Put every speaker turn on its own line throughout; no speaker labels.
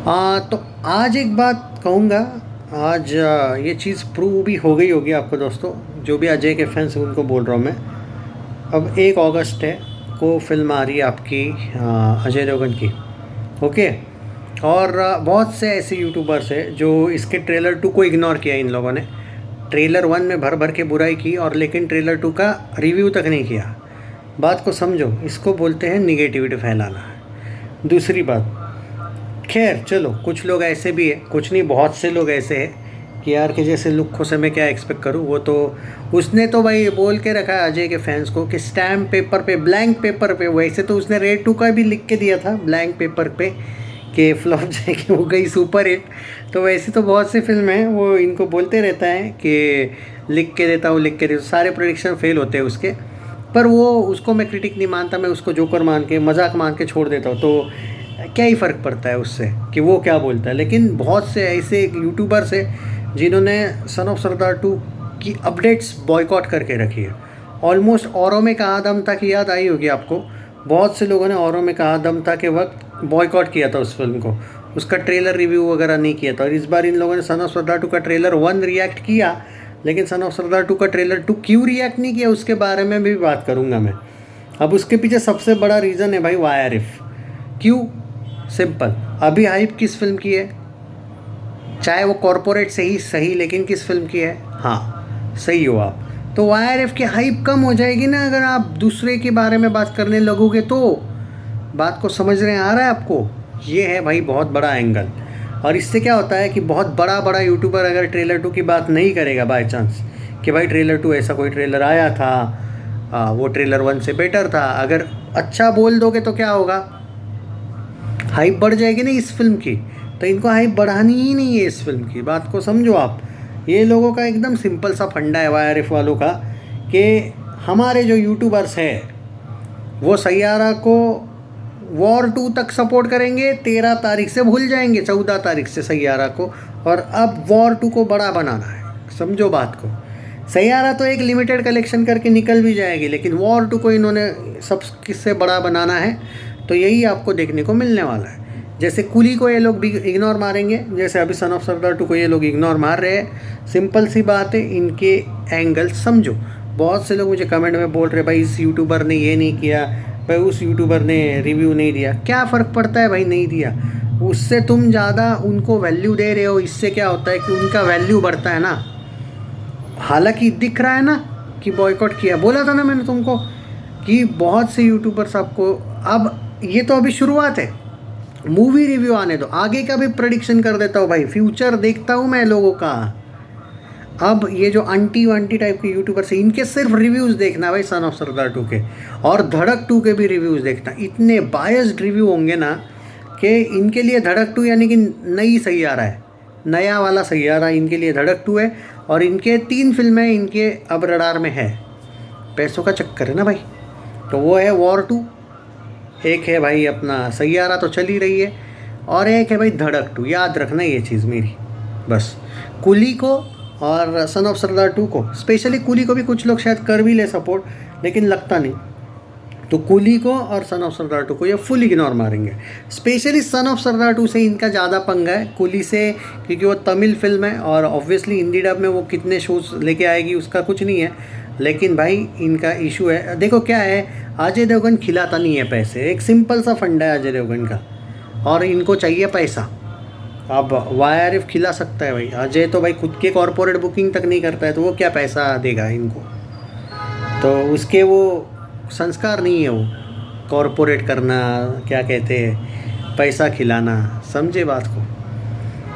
तो आज एक बात कहूँगा। आज ये चीज़ प्रूव भी हो गई होगी आपको दोस्तों, जो भी अजय के फैंस हैं उनको बोल रहा हूँ मैं। अब 1 अगस्त है को फिल्म आ रही है आपकी अजय देवगन की। ओके। और बहुत से ऐसे यूट्यूबर्स हैं जो इसके ट्रेलर 2 को इग्नोर किया इन लोगों ने। ट्रेलर 1 में भर भर के बुराई की और लेकिन ट्रेलर 2 का रिव्यू तक नहीं किया। बात को समझो, इसको बोलते हैं निगेटिविटी फैलाना। दूसरी बात, खैर चलो, कुछ लोग ऐसे भी है, कुछ नहीं बहुत से लोग ऐसे हैं कि यार के जैसे लुक्खों से मैं क्या एक्सपेक्ट करूँ। वो तो उसने तो भाई बोल के रखा है अजय के फैंस को कि स्टैम्प पेपर पे, ब्लैंक पेपर पे, वैसे तो उसने रेड 2 का भी लिख के दिया था ब्लैंक पेपर पे कि फ्लॉप जाएगी, हो गई सुपर हिट। तो वैसे तो बहुत सी फिल्म हैं, वो इनको बोलते रहता है कि लिख के देता हूँ, लिख के देता हूँ, सारे प्रोडिक्शन फेल होते हैं उसके। पर वो उसको मैं क्रिटिक नहीं मानता, मैं उसको जोकर मान के, मजाक मान के छोड़ देता हूँ। तो क्या ही फ़र्क पड़ता है उससे कि वो क्या बोलता है। लेकिन बहुत से ऐसे यूट्यूबर्स हैं जिन्होंने सन ऑफ सरदार 2 की अपडेट्स बॉयकॉट करके रखी है। ऑलमोस्ट औरों में कहा दम था कि याद आई होगी आपको, बहुत से लोगों ने औरों में कहा दम था के वक्त बॉयकॉट किया था उस फिल्म को, उसका ट्रेलर रिव्यू वगैरह नहीं किया था। और इस बार इन लोगों ने सन ऑफ सरदार 2 का ट्रेलर 1 रिएक्ट किया, लेकिन सन ऑफ सरदार 2 का ट्रेलर 2 क्यों रिएक्ट नहीं किया उसके बारे में भी बात करूँगा मैं। अब उसके पीछे सबसे बड़ा रीज़न है भाई वाईआरएफ। क्यों? सिंपल, अभी हाइप किस फिल्म की है, चाहे वो कॉरपोरेट से ही सही, लेकिन किस फिल्म की है? हाँ सही हो आप। तो वाईआरएफ की हाइप कम हो जाएगी ना अगर आप दूसरे के बारे में बात करने लगोगे तो। बात को समझ रहे आ रहा है आपको? ये है भाई बहुत बड़ा एंगल। और इससे क्या होता है कि बहुत बड़ा बड़ा यूट्यूबर अगर ट्रेलर 2 की बात नहीं करेगा बाय चांस कि भाई ट्रेलर 2 ऐसा कोई ट्रेलर आया था, वो ट्रेलर 1 से बेटर था, अगर अच्छा बोल दोगे तो क्या होगा? हाइप बढ़ जाएगी ना इस फिल्म की। तो इनको हाइप बढ़ानी ही नहीं है इस फिल्म की, बात को समझो आप। ये लोगों का एकदम सिंपल सा फंडा है वाईआरएफ वालों का कि हमारे जो यूट्यूबर्स हैं वो सैयारा को वॉर 2 तक सपोर्ट करेंगे, 13 तारीख से भूल जाएंगे, 14 तारीख से सैयारा को, और अब वॉर 2 को बड़ा बनाना है। समझो बात को। सैयारा तो एक लिमिटेड कलेक्शन करके निकल भी जाएगी, लेकिन वॉर 2 को इन्होंने सब किससे बड़ा बनाना है। तो यही आपको देखने को मिलने वाला है। जैसे कुली को ये लोग भी इग्नोर मारेंगे, जैसे अभी सन ऑफ सरदार 2 को ये लोग इग्नोर मार रहे हैं। सिंपल सी बात है, इनके एंगल समझो। बहुत से लोग मुझे कमेंट में बोल रहे भाई इस यूट्यूबर ने ये नहीं किया, भाई उस यूट्यूबर ने रिव्यू नहीं दिया। क्या फ़र्क पड़ता है भाई नहीं दिया, उससे तुम ज़्यादा उनको वैल्यू दे रहे हो, इससे क्या होता है कि उनका वैल्यू बढ़ता है ना। हालांकि दिख रहा है ना कि बॉयकॉट किया, बोला था ना मैंने तुमको कि बहुत से यूट्यूबर्स आपको, अब ये तो अभी शुरुआत है, मूवी रिव्यू आने दो, आगे का भी प्रेडिक्शन कर देता हूँ भाई, फ्यूचर देखता हूँ मैं लोगों का। अब ये जो आंटी वांटी टाइप के यूट्यूबर्स हैं इनके सिर्फ रिव्यूज़ देखना भाई सन ऑफ सरदार 2 के, और धड़क 2 के भी रिव्यूज़ देखना। इतने बायस्ड रिव्यू होंगे ना कि इनके लिए धड़क 2 यानी कि नई सैयारा है, नया वाला सैयारा इनके लिए धड़क 2 है। और इनके 3 फिल्में इनके अब रडार में है, पैसों का चक्कर है ना भाई। तो वो है वॉर 2, एक है भाई अपना सैयारा तो चल ही रही है, और एक है भाई धड़क 2। याद रखना ये चीज़ मेरी, बस। कुली को और सन ऑफ सरदार 2 को, स्पेशली कुली को भी कुछ लोग शायद कर भी ले सपोर्ट, लेकिन लगता नहीं। तो कुली को और सन ऑफ सरदार 2 को ये फुल इग्नोर मारेंगे। स्पेशली सन ऑफ सरदार 2 से इनका ज़्यादा पंगा है कुली से, क्योंकि वो तमिल फिल्म है और ऑब्वियसली हिंदी डब में वो कितने शोज लेके आएगी उसका कुछ नहीं है। लेकिन भाई इनका इशू है, देखो क्या है, अजय देवगन खिलाता नहीं है पैसे, एक सिंपल सा फंडा है अजय देवगन का, और इनको चाहिए पैसा। अब वाईआरएफ खिला सकता है भाई, अजय तो भाई खुद के कॉरपोरेट बुकिंग तक नहीं करता है, तो वो क्या पैसा देगा इनको? तो उसके वो संस्कार नहीं है वो कॉरपोरेट करना, क्या कहते हैं, पैसा खिलाना। समझे बात को?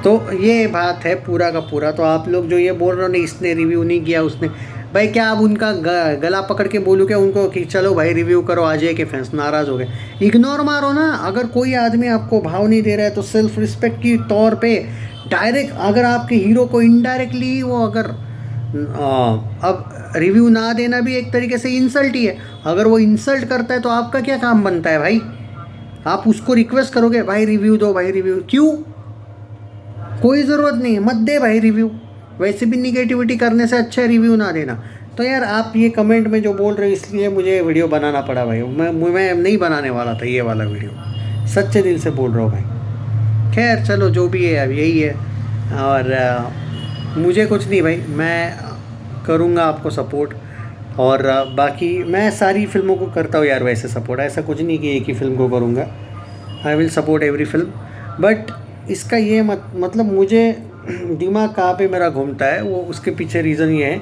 तो ये बात है पूरा का पूरा। तो आप लोग जो ये बोल रहे हो ना इसने रिव्यू नहीं किया उसने, भाई क्या अब उनका गला पकड़ के बोलूँ क्या उनको कि चलो भाई रिव्यू करो? अजय के फैंस नाराज़ हो गए, इग्नोर मारो ना। अगर कोई आदमी आपको भाव नहीं दे रहा है तो सेल्फ रिस्पेक्ट की तौर पे डायरेक्ट, अगर आपके हीरो को इनडायरेक्टली वो अगर अब रिव्यू ना देना भी एक तरीके से इंसल्ट ही है। अगर वो इंसल्ट करता है तो आपका क्या काम बनता है भाई? आप उसको रिक्वेस्ट करोगे भाई रिव्यू दो, भाई रिव्यू क्यों? कोई ज़रूरत नहीं है, मत दे भाई रिव्यू। वैसे भी निगेटिविटी करने से अच्छा रिव्यू ना देना। तो यार आप ये कमेंट में जो बोल रहे हो इसलिए मुझे वीडियो बनाना पड़ा भाई। मैं नहीं बनाने वाला था ये वाला वीडियो, सच्चे दिल से बोल रहा हूँ भाई। खैर चलो जो भी है अब यही है। और मुझे कुछ नहीं भाई, मैं करूँगा आपको सपोर्ट। और बाकी मैं सारी फिल्मों को करता हूँ यार वैसे सपोर्ट, ऐसा कुछ नहीं कि एक ही फिल्म को करूँगा। I will support every film. But इसका ये मतलब मुझे दिमाग कहाँ पे मेरा घूमता है, वो उसके पीछे रीज़न ये है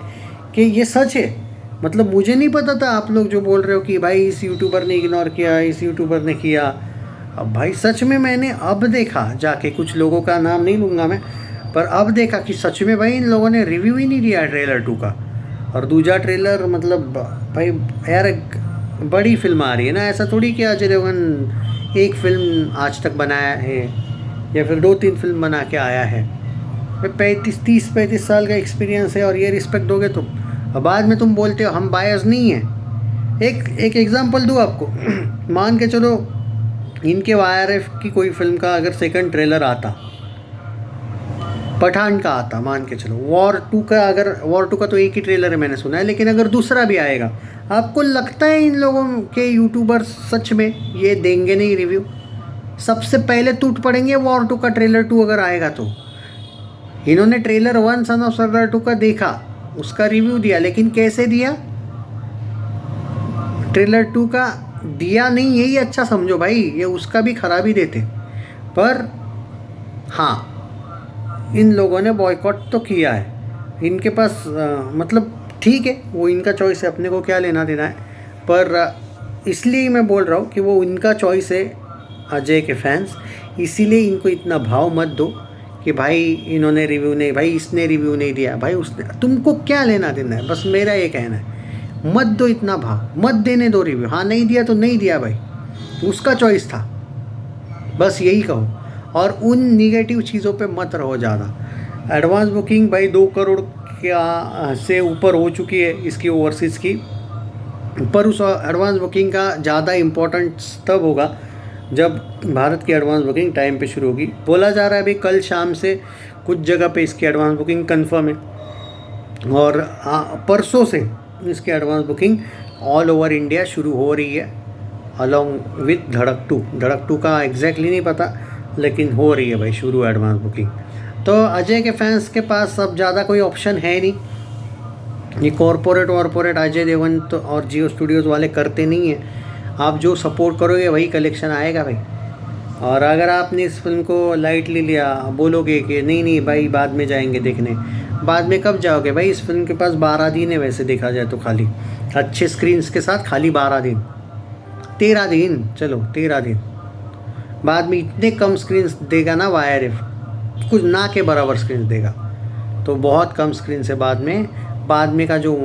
कि ये सच है। मतलब मुझे नहीं पता था, आप लोग जो बोल रहे हो कि भाई इस यूट्यूबर ने इग्नोर किया, इस यूट्यूबर ने किया। अब भाई सच में मैंने अब देखा जाके, कुछ लोगों का नाम नहीं लूँगा मैं, पर अब देखा कि सच में भाई इन लोगों ने रिव्यू ही नहीं दिया ट्रेलर 2 का। और दूसरा ट्रेलर मतलब भाई यार एक बड़ी फिल्म आ रही है ना, ऐसा थोड़ी कि अजय देवगन एक फ़िल्म आज तक बनाया है या फिर 2-3 फिल्म बना के आया है। भाई 30-35 साल का एक्सपीरियंस है और ये रिस्पेक्ट दोगे तुम। अब बाद में तुम बोलते हो हम बायस नहीं हैं। एक एग्ज़ाम्पल दूँ आपको मान के चलो इनके वाईआरएफ की कोई फिल्म का अगर सेकंड ट्रेलर आता, पठान का आता, मान के चलो वॉर 2 का, अगर वॉर 2 का तो एक ही ट्रेलर है मैंने सुना है, लेकिन अगर दूसरा भी आएगा, आपको लगता है इन लोगों के यूट्यूबर सच में ये देंगे नहीं रिव्यू? सबसे पहले टूट पड़ेंगे वॉर 2 का ट्रेलर 2 अगर आएगा तो। इन्होंने ट्रेलर 1 सन ऑफ सरदार 2 का देखा, उसका रिव्यू दिया, लेकिन कैसे दिया? ट्रेलर 2 का दिया नहीं, यही अच्छा समझो भाई, ये उसका भी खराब ही देते। पर हाँ, इन लोगों ने बॉयकॉट तो किया है। इनके पास मतलब ठीक है, वो इनका चॉइस है, अपने को क्या लेना देना है। पर इसलिए मैं बोल रहा हूँ कि वो इनका चॉइस है अजय के फैंस, इसीलिए इनको इतना भाव मत दो कि भाई इन्होंने रिव्यू नहीं, भाई इसने रिव्यू नहीं दिया, भाई उसने, तुमको क्या लेना देना है? बस मेरा ये कहना है, मत दो इतना भाव, मत देने दो रिव्यू। हाँ नहीं दिया तो नहीं दिया भाई, उसका चॉइस था, बस यही कहो। और उन निगेटिव चीज़ों पे मत रहो ज़्यादा। एडवांस बुकिंग भाई 2 करोड़ क्या से ऊपर हो चुकी है इसकी ओवरसीज़ की। पर उस एडवांस बुकिंग का ज़्यादा इम्पोर्टेंस तब होगा जब भारत की एडवांस बुकिंग टाइम पे शुरू होगी। बोला जा रहा है अभी कल शाम से कुछ जगह पे इसकी एडवांस बुकिंग कंफर्म है, और परसों से इसकी advance booking all over India शुरू हो रही है, अलॉन्ग विथ धड़क 2 का एग्जैक्टली नहीं पता, लेकिन हो रही है भाई शुरू एडवांस बुकिंग। तो अजय के फैंस के पास अब ज़्यादा कोई ऑप्शन है नहीं। ये कॉरपोरेट अजय देवगन तो और जियो स्टूडियोज़ वाले करते नहीं हैं। आप जो सपोर्ट करोगे वही कलेक्शन आएगा भाई। और अगर आपने इस फिल्म को लाइटली लिया, बोलोगे कि नहीं भाई बाद में जाएंगे देखने, बाद में कब जाओगे भाई? इस फिल्म के पास 12 दिन है वैसे देखा जाए तो, खाली अच्छे स्क्रीन्स के साथ खाली 12 दिन, 13 दिन, चलो 13 दिन। बाद में इतने कम स्क्रीन्स देगा ना वाईआरएफ, कुछ ना के बराबर स्क्रीन्स देगा, तो बहुत कम स्क्रीन से बाद में का जो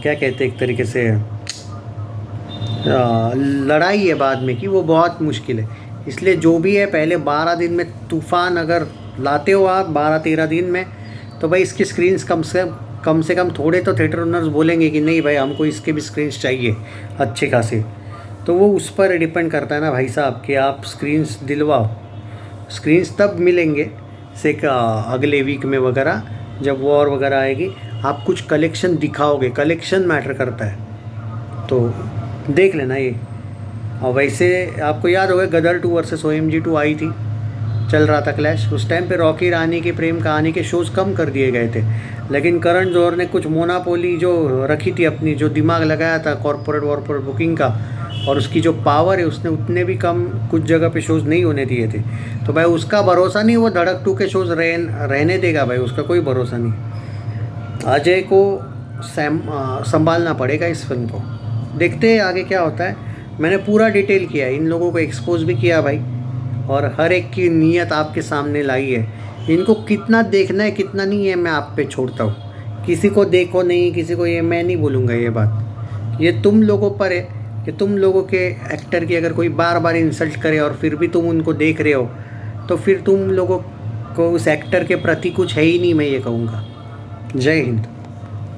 क्या कहते हैं एक तरीके से लड़ाई है बाद में की, वो बहुत मुश्किल है। इसलिए जो भी है पहले 12 दिन में तूफ़ान अगर लाते हो आप 12-13 दिन में, तो भाई इसकी स्क्रीन्स कम से कम थोड़े तो थिएटर ओनर्स बोलेंगे कि नहीं भाई हमको इसके भी स्क्रीन्स चाहिए अच्छे खासे। तो वो उस पर डिपेंड करता है ना भाई साहब कि आप स्क्रीन्स दिलवाओ। स्क्रीन्स तब मिलेंगे से अगले वीक में वगैरह, जब वॉर वगैरह आएगी, आप कुछ कलेक्शन दिखाओगे, कलेक्शन मैटर करता है, तो देख लेना ये। और वैसे आपको याद होगा गदर 2 वर्सेस OMG 2 आई थी, चल रहा था क्लैश, उस टाइम पे रॉकी रानी की प्रेम कहानी के शोज़ कम कर दिए गए थे, लेकिन करण जौहर ने कुछ मोनापोली जो रखी थी अपनी, जो दिमाग लगाया था कॉरपोरेट बुकिंग का, और उसकी जो पावर है, उसने उतने भी कम कुछ जगह पे शोज़ नहीं होने दिए थे। तो भाई उसका भरोसा नहीं, वो धड़क 2 के शोज़ रहने देगा भाई, उसका कोई भरोसा नहीं। अजय को संभालना पड़ेगा इस फिल्म को। देखते हैं आगे क्या होता है। मैंने पूरा डिटेल किया है, इन लोगों को एक्सपोज भी किया भाई, और हर एक की नीयत आपके सामने लाई है। इनको कितना देखना है कितना नहीं है मैं आप पे छोड़ता हूँ। किसी को देखो नहीं, किसी को ये मैं नहीं बोलूँगा, ये बात ये तुम लोगों पर है कि तुम लोगों के एक्टर की अगर कोई बार बार इंसल्ट करे और फिर भी तुम उनको देख रहे हो, तो फिर तुम लोगों को उस एक्टर के प्रति कुछ है ही नहीं, मैं ये कहूँगा। जय हिंद।